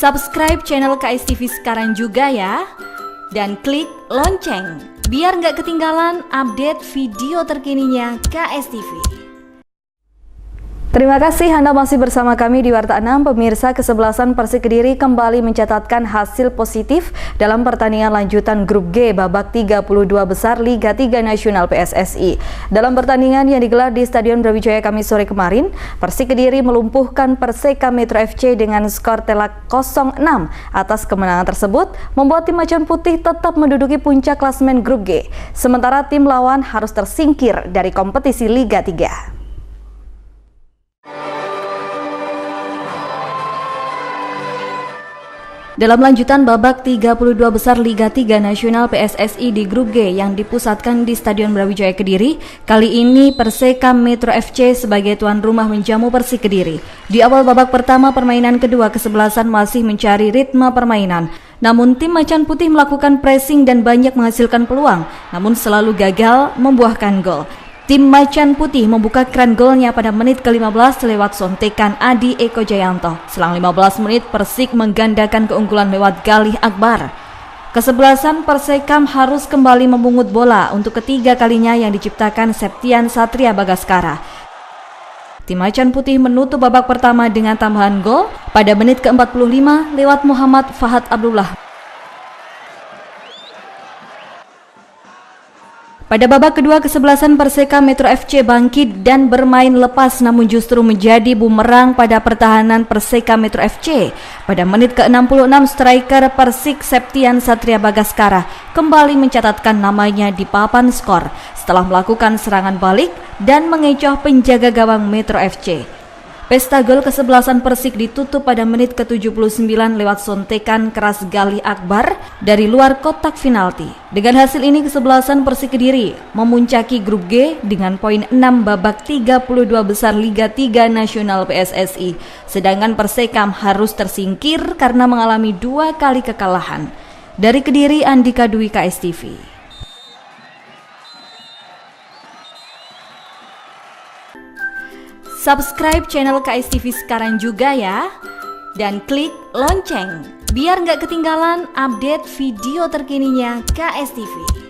Subscribe channel KSTV sekarang juga ya. Dan klik lonceng, biar nggak ketinggalan update video terkininya KSTV. Terima kasih Anda masih bersama kami di Warta 6. Pemirsa, kesebelasan Persik Kediri kembali mencatatkan hasil positif dalam pertandingan lanjutan Grup G babak 32 besar Liga 3 Nasional PSSI. Dalam pertandingan yang digelar di Stadion Brawijaya Kamis sore kemarin, Persik Kediri melumpuhkan Persekam Metro FC dengan skor telak 0-6. Atas kemenangan tersebut, membuat tim Macan Putih tetap menduduki puncak klasemen Grup G, sementara tim lawan harus tersingkir dari kompetisi Liga 3. Dalam lanjutan babak 32 besar Liga 3 Nasional PSSI di Grup G yang dipusatkan di Stadion Brawijaya Kediri, kali ini Persekam Metro FC sebagai tuan rumah menjamu Persik Kediri. Di awal babak pertama permainan kedua, kesebelasan masih mencari ritme permainan. Namun tim Macan Putih melakukan pressing dan banyak menghasilkan peluang, namun selalu gagal membuahkan gol. Tim Macan Putih membuka keran golnya pada menit ke-15 lewat sontekan Adi Eko Jayanto. Selang 15 menit Persik menggandakan keunggulan lewat Galih Akbar. Kesebelasan Persekam harus kembali memungut bola untuk ketiga kalinya yang diciptakan Septian Satria Bagaskara. Tim Macan Putih menutup babak pertama dengan tambahan gol pada menit ke-45 lewat Muhammad Fahad Abdullah. Pada babak kedua, kesebelasan Persekam Metro FC bangkit dan bermain lepas, namun justru menjadi bumerang pada pertahanan Persekam Metro FC. Pada menit ke-66, striker Persik Septian Satria Bagaskara kembali mencatatkan namanya di papan skor setelah melakukan serangan balik dan mengecoh penjaga gawang Metro FC. Pesta gol kesebelasan Persik ditutup pada menit ke-79 lewat sontekan keras Galih Akbar dari luar kotak penalti. Dengan hasil ini, kesebelasan Persik Kediri memuncaki Grup G dengan poin 6 babak 32 besar Liga 3 Nasional PSSI. Sedangkan Persekam harus tersingkir karena mengalami 2 kali kekalahan. Dari Kediri, Andika Dwi, KSTV. Subscribe channel KSTV sekarang juga ya. Dan klik lonceng, biar nggak ketinggalan update video terkininya KSTV.